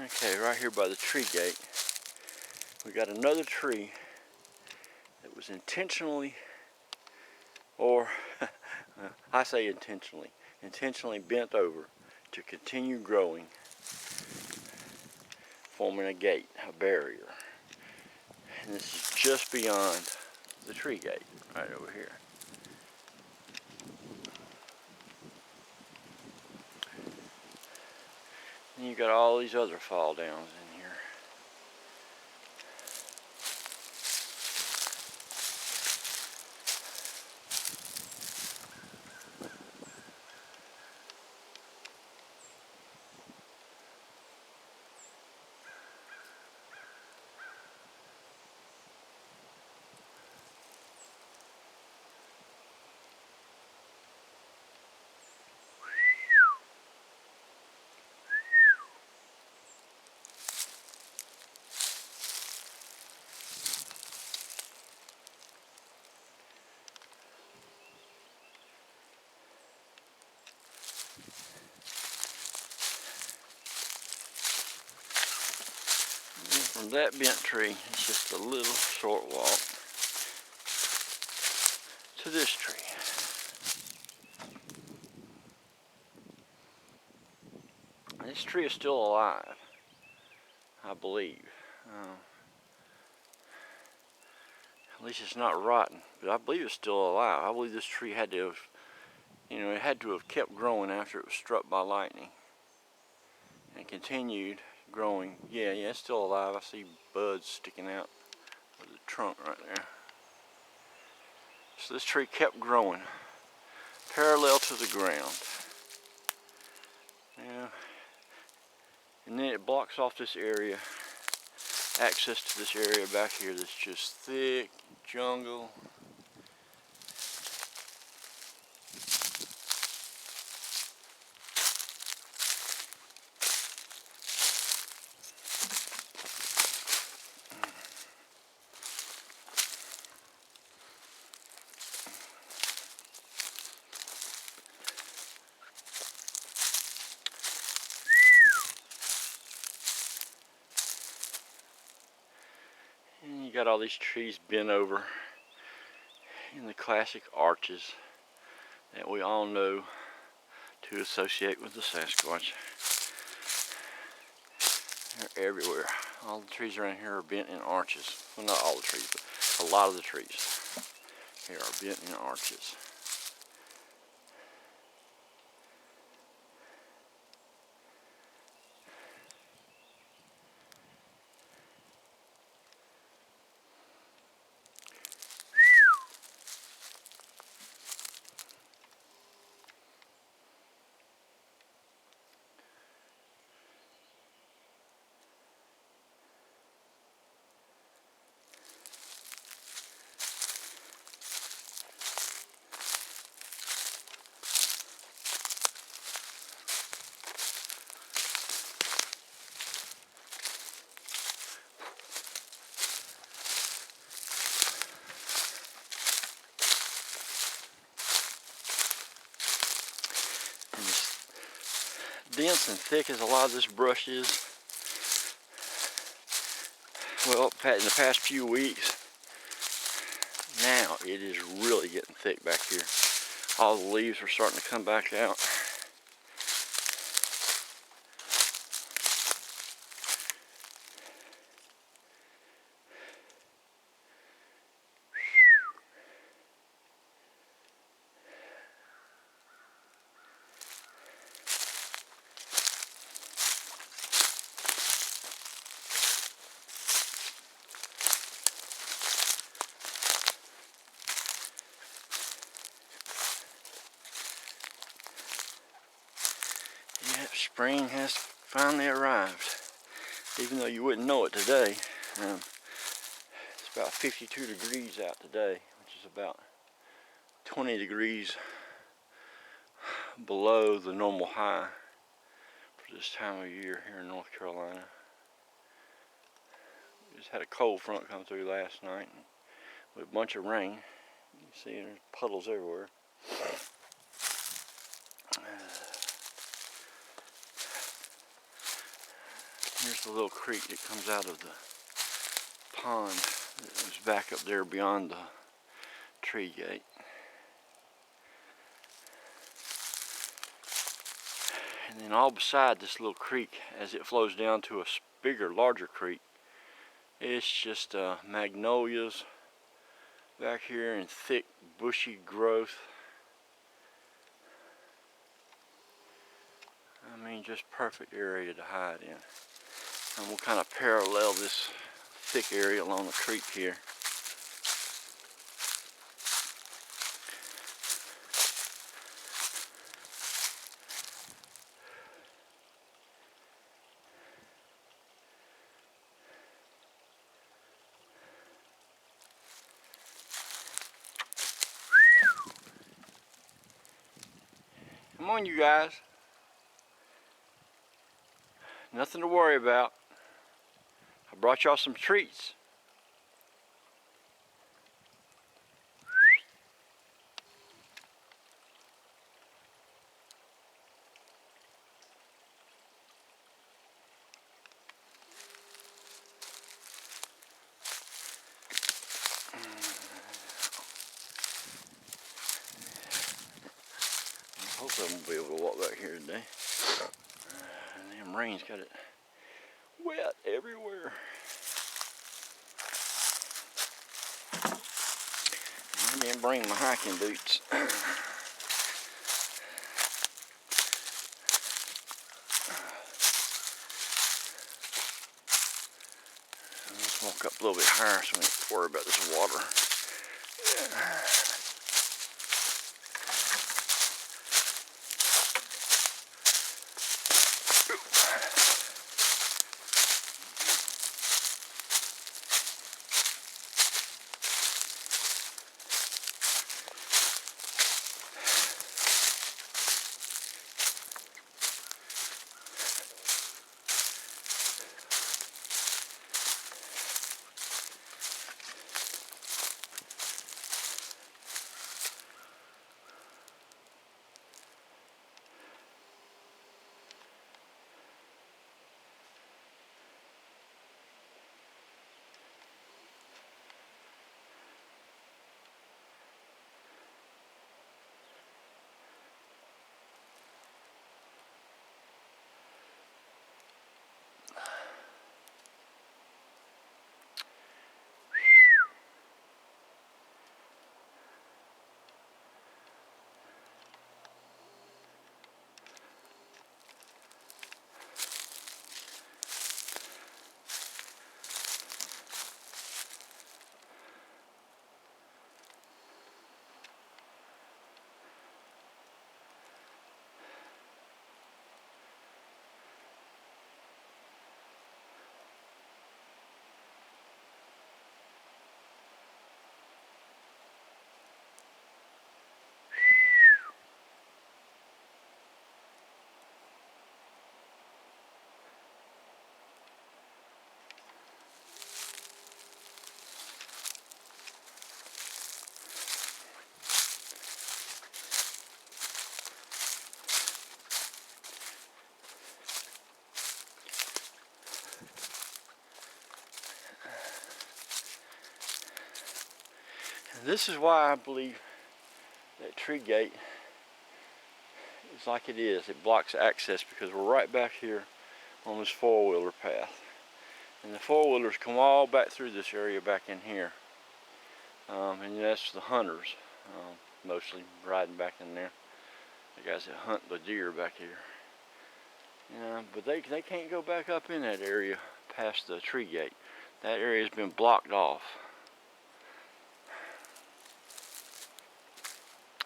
Okay, right here by the tree gate, we got another tree that was intentionally, or I say intentionally bent over to continue growing, forming a gate, a barrier. And this is just beyond the tree gate, right over here. And you got all these other fall downs in here. From that bent tree, it's just a little short walk to this tree. This tree is still alive, I believe. At least it's not rotten, but I believe it's still alive. I believe this tree had to have, it had to have kept growing after it was struck by lightning and continued growing. Yeah, it's still alive. I see buds sticking out of the trunk right there. So this tree kept growing parallel to the ground. And then it blocks off this area, access to this area back here that's just thick jungle. And you got all these trees bent over in the classic arches that we all know to associate with the Sasquatch. They're everywhere. All the trees around here are bent in arches. Well, not all the trees, but a lot of the trees here are bent in arches. Dense and thick as a lot of this brush is. Well, in the past few weeks, now it is really getting thick back here. All the leaves are starting to come back out. Spring has finally arrived, even though you wouldn't know it today. It's about 52 degrees out today, which is about 20 degrees below the normal high for this time of year here in North Carolina. We just had a cold front come through last night with a bunch of rain. You can see there's puddles everywhere. Here's the little creek that comes out of the pond that was back up there beyond the tree gate. And then all beside this little creek, as it flows down to a bigger, larger creek, it's just magnolias back here in thick, bushy growth. I mean, just perfect area to hide in. And we'll kind of parallel this thick area along the creek here. Come on, you guys. Nothing to worry about. I brought y'all some treats. Hopefully I'm gonna be able to walk back here today. Damn rain's got it wet everywhere. I didn't bring my hiking boots. Let's walk up a little bit higher so we don't worry about this water. This is why I believe that tree gate is like it is. It blocks access because we're right back here on this four-wheeler path. And the four-wheelers come all back through this area back in here. And that's the hunters, mostly riding back in there. The guys that hunt the deer back here. But they can't go back up in that area past the tree gate. That area has been blocked off.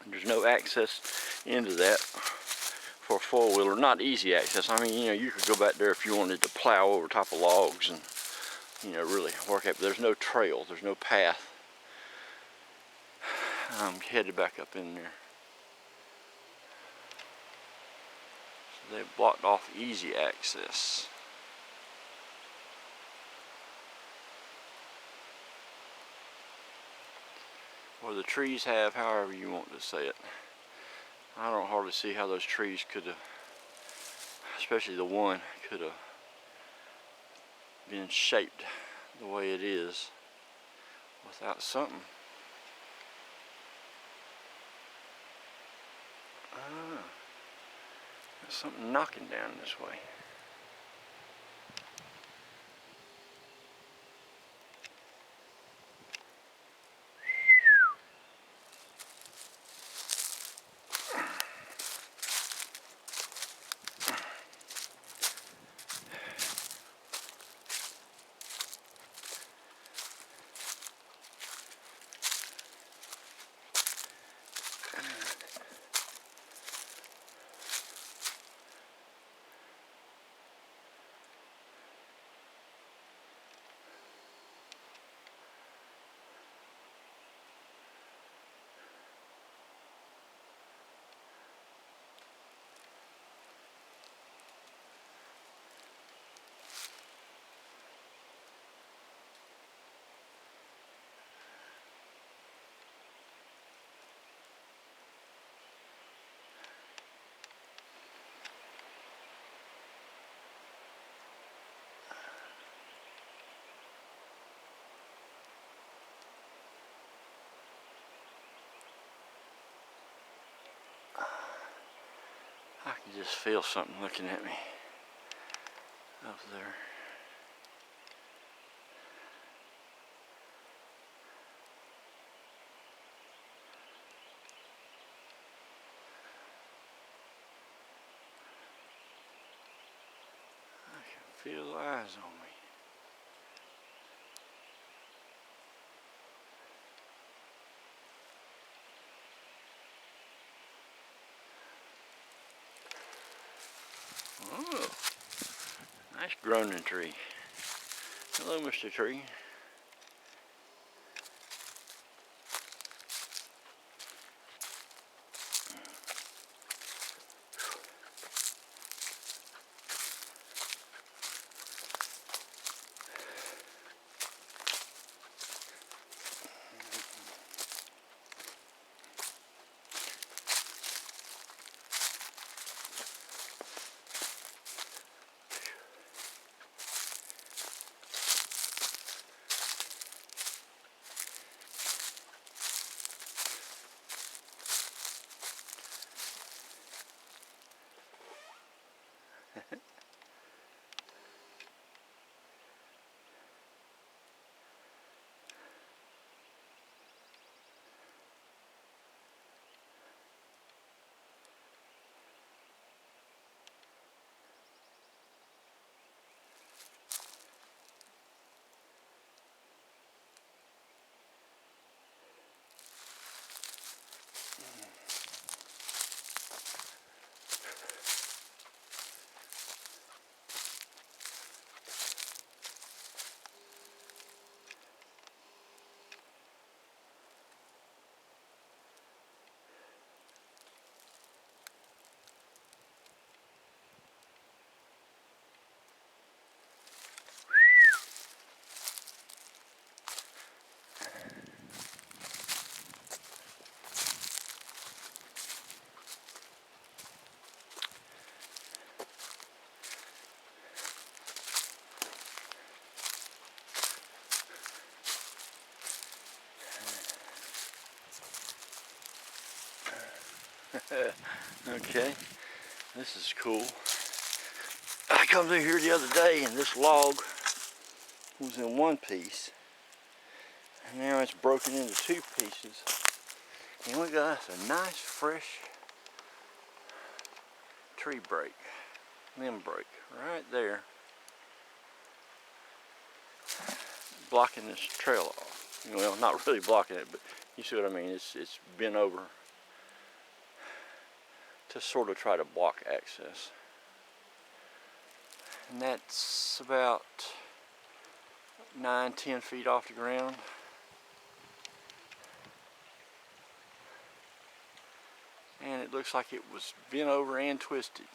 There's no access into that for a four-wheeler. Not easy access. I mean, you could go back there if you wanted to plow over top of logs and, really work out. But there's no trail. There's no path. I'm headed back up in there. So they've blocked off easy access. Or the trees have, however you want to say it. I don't hardly see how those trees could have, especially the one, could have being shaped the way it is without something. There's something knocking down this way. I can just feel something looking at me up there. I can feel eyes on me. Oh, nice groaning tree. Hello, Mr. Tree. Okay, this is cool. I come through here the other day and this log was in one piece, and now it's broken into two pieces. And we got us a nice fresh tree break, limb break, right there, blocking this trail off. Well, not really blocking it, but you see what I mean. It's bent over to sort of try to block access. And that's about 9-10 feet off the ground. And it looks like it was bent over and twisted.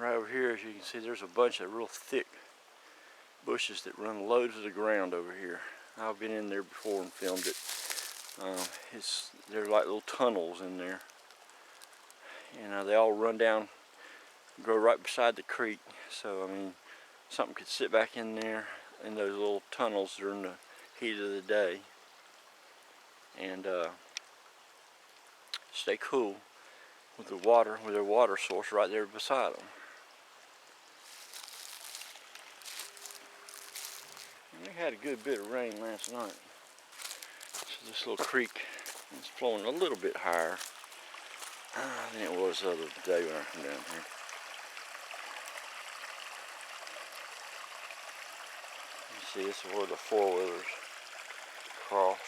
Right over here, as you can see, there's a bunch of real thick bushes that run low to the ground over here. I've been in there before and filmed it. They're like little tunnels in there. And they all run down, grow right beside the creek. So, I mean, something could sit back in there in those little tunnels during the heat of the day and stay cool with the water, with their water source right there beside them. And we had a good bit of rain last night. So this little creek is flowing a little bit higher than it was the other day when I come down here. You see, this is where the four-wheelers cross.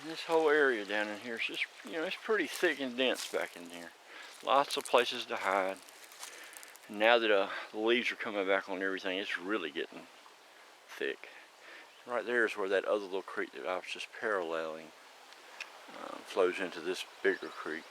And this whole area down in here is just, you know, it's pretty thick and dense back in here. Lots of places to hide. And now that the leaves are coming back on everything, it's really getting thick. Right there is where that other little creek that I was just paralleling flows into this bigger creek.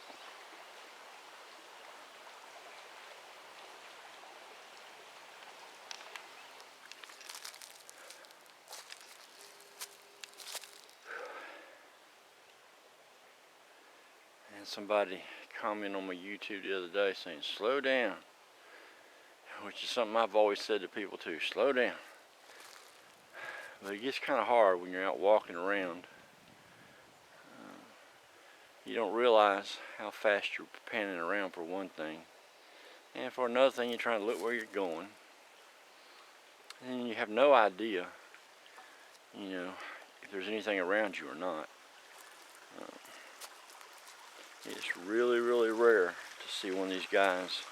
And somebody commented on my YouTube the other day saying, slow down. Which is something I've always said to people too, slow down. But it gets kind of hard when you're out walking around. You don't realize how fast you're panning around for one thing. And for another thing, you're trying to look where you're going. And you have no idea, you know, if there's anything around you or not. It's really, really rare to see one of these guys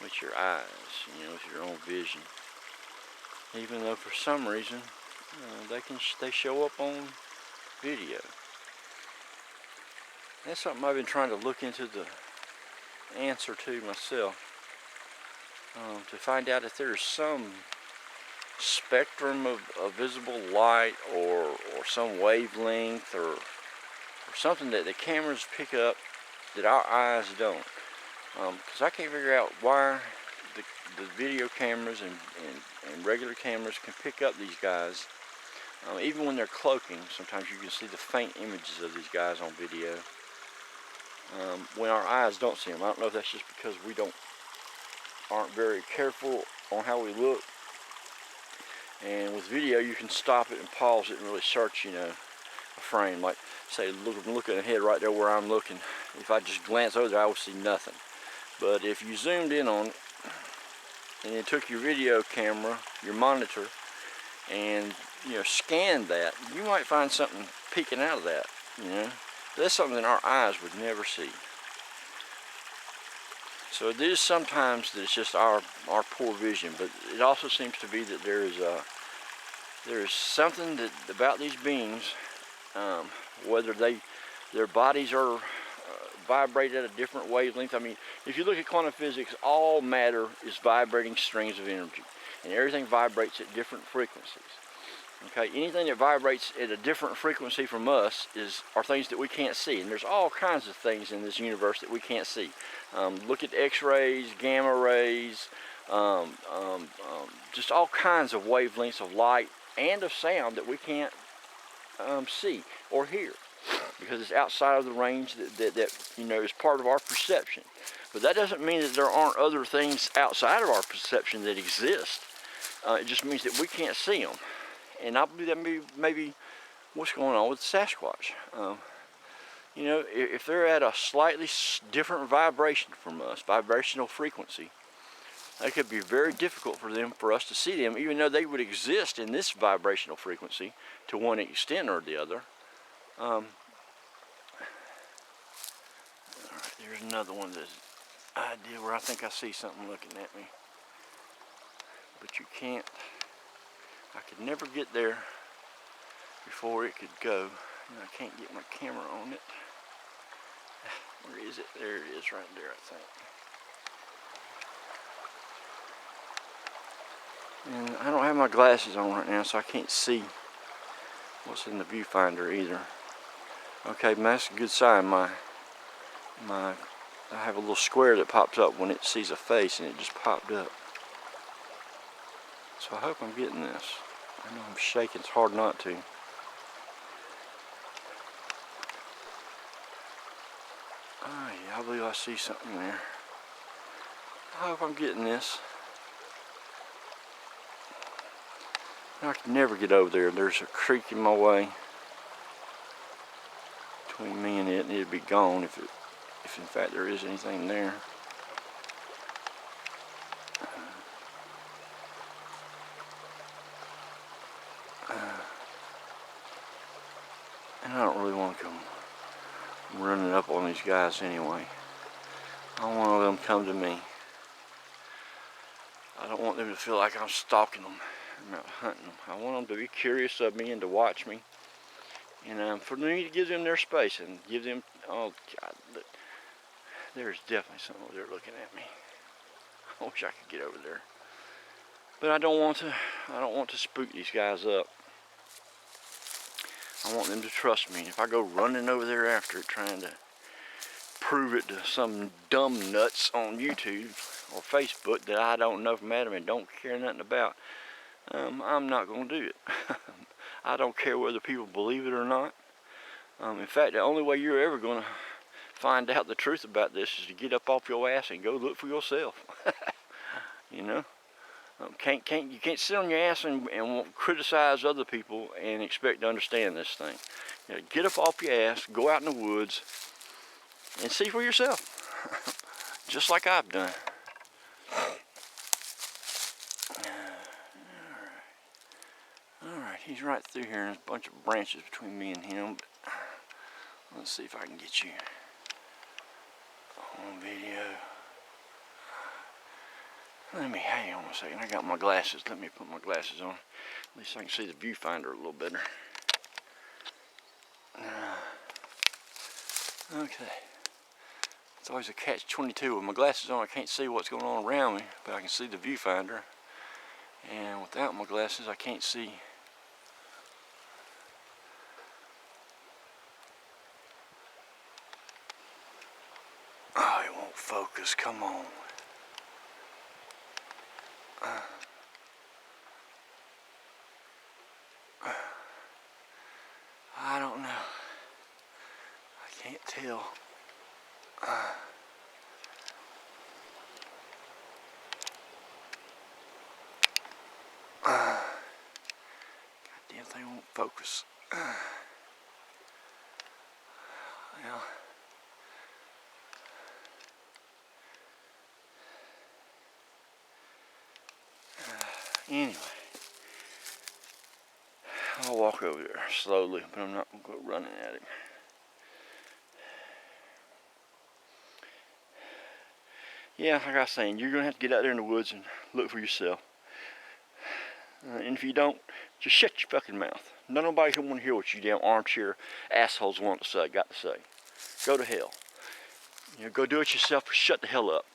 with your eyes, you know, with your own vision. Even though for some reason they show up on video. That's something I've been trying to look into the answer to myself, to find out if there's some spectrum of visible light or some wavelength or something that the cameras pick up that our eyes don't. Because I can't figure out why the video cameras and regular cameras can pick up these guys. Even when they're cloaking, sometimes you can see the faint images of these guys on video. When our eyes don't see them. I don't know if that's just because we aren't very careful on how we look. And with video, you can stop it and pause it and really search, you know, a frame. Like, say, I'm looking ahead right there where I'm looking. If I just glance over there, I will see nothing. But if you zoomed in on it, and you took your video camera, your monitor, and, you know, scanned that, you might find something peeking out of that, you know. That's something that our eyes would never see. So it is sometimes that it's just our poor vision, but it also seems to be that there is something that about these beings, whether their bodies are vibrate at a different wavelength. I mean, if you look at quantum physics, all matter is vibrating strings of energy, and everything vibrates at different frequencies. Okay, anything that vibrates at a different frequency from us are things that we can't see, and there's all kinds of things in this universe that we can't see. Look at X-rays, gamma rays, just all kinds of wavelengths of light and of sound that we can't see or hear, because it's outside of the range that you know is part of our perception. But that doesn't mean that there aren't other things outside of our perception that exist. It just means that we can't see them. And I believe that maybe what's going on with Sasquatch. You know, if they're at a slightly different vibration from us, vibrational frequency, it could be very difficult for us to see them, even though they would exist in this vibrational frequency to one extent or the other. All right, there's another one that's idea where I think I see something looking at me, but you can't. I could never get there before it could go, and I can't get my camera on it. Where is it? There it is, right there, I think. And I don't have my glasses on right now, so I can't see what's in the viewfinder either. Okay, that's a good sign. I have a little square that pops up when it sees a face, and it just popped up. So I hope I'm getting this. I know I'm shaking, it's hard not to. Oh yeah, I believe I see something there. I hope I'm getting this. I can never get over there. There's a creek in my way between me and it, and it'd be gone if in fact there is anything there. And I don't really want to come running up on these guys anyway. I don't want to let them come to me. I don't want them to feel like I'm stalking them. I'm out hunting them. I want them to be curious of me and to watch me. And for me to give them their space and give them, oh God, look, there's definitely something over there looking at me. I wish I could get over there. But I don't want to spook these guys up. I want them to trust me. If I go running over there after it, trying to prove it to some dumb nuts on YouTube or Facebook that I don't know from Adam and don't care nothing about, I'm not going to do it. I don't care whether people believe it or not. In fact, the only way you're ever going to find out the truth about this is to get up off your ass and go look for yourself. You know? You can't sit on your ass and criticize other people and expect to understand this thing. You know, get up off your ass, go out in the woods, and see for yourself, just like I've done. All right, he's right through here, and there's a bunch of branches between me and him. But let's see if I can get you on video. Hang on a second. I got my glasses. Let me put my glasses on. At least I can see the viewfinder a little better. Okay. It's always a catch-22. With my glasses on, I can't see what's going on around me, but I can see the viewfinder. And without my glasses, I can't see. Oh, it won't focus. Come on. I don't know. I can't tell. Goddamn thing won't focus. Well, anyway, I'll walk over there slowly, but I'm not going to go running at him. Yeah, like I was saying, you're going to have to get out there in the woods and look for yourself. And if you don't, just shut your fucking mouth. Nobody can want to hear what you damn armchair assholes want to say, got to say. Go to hell. You know, go do it yourself or shut the hell up.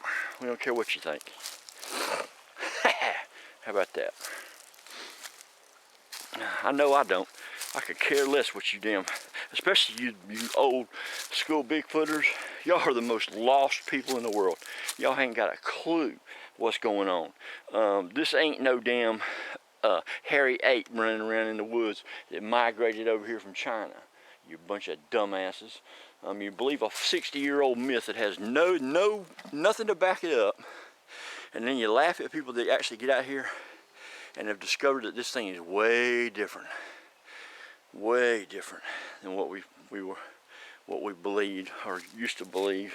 We don't care what you think. How about that? I know I don't. I could care less what you damn, especially you old school Bigfooters. Y'all are the most lost people in the world. Y'all ain't got a clue what's going on. This ain't no damn hairy ape running around in the woods that migrated over here from China. You bunch of dumbasses. You believe a 60-year-old myth that has nothing to back it up, and then you laugh at people that actually get out here and have discovered that this thing is way different than what we believed or used to believe.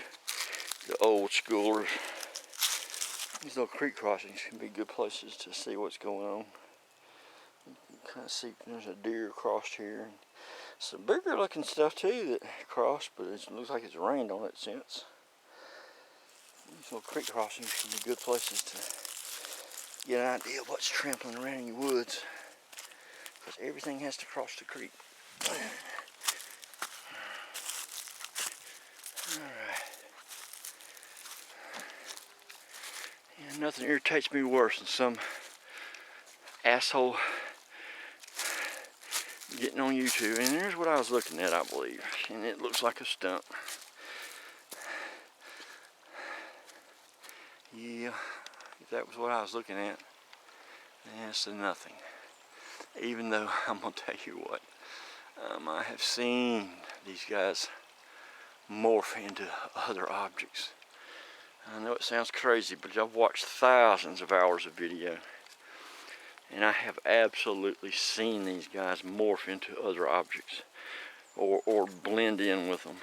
The old schoolers. These little creek crossings can be good places to see what's going on. You can kind of see there's a deer crossed here. Some bigger looking stuff too that crossed, but it looks like it's rained on it since. These little creek crossings can be good places to get an idea of what's trampling around in your woods, because everything has to cross the creek. Alright. Yeah, nothing irritates me worse than some asshole getting on YouTube. And here's what I was looking at, I believe. And it looks like a stump. Yeah, if that was what I was looking at, that's nothing. Even though I'm gonna tell you what, I have seen these guys morph into other objects. I know it sounds crazy, but I've watched thousands of hours of video, and I have absolutely seen these guys morph into other objects or blend in with them.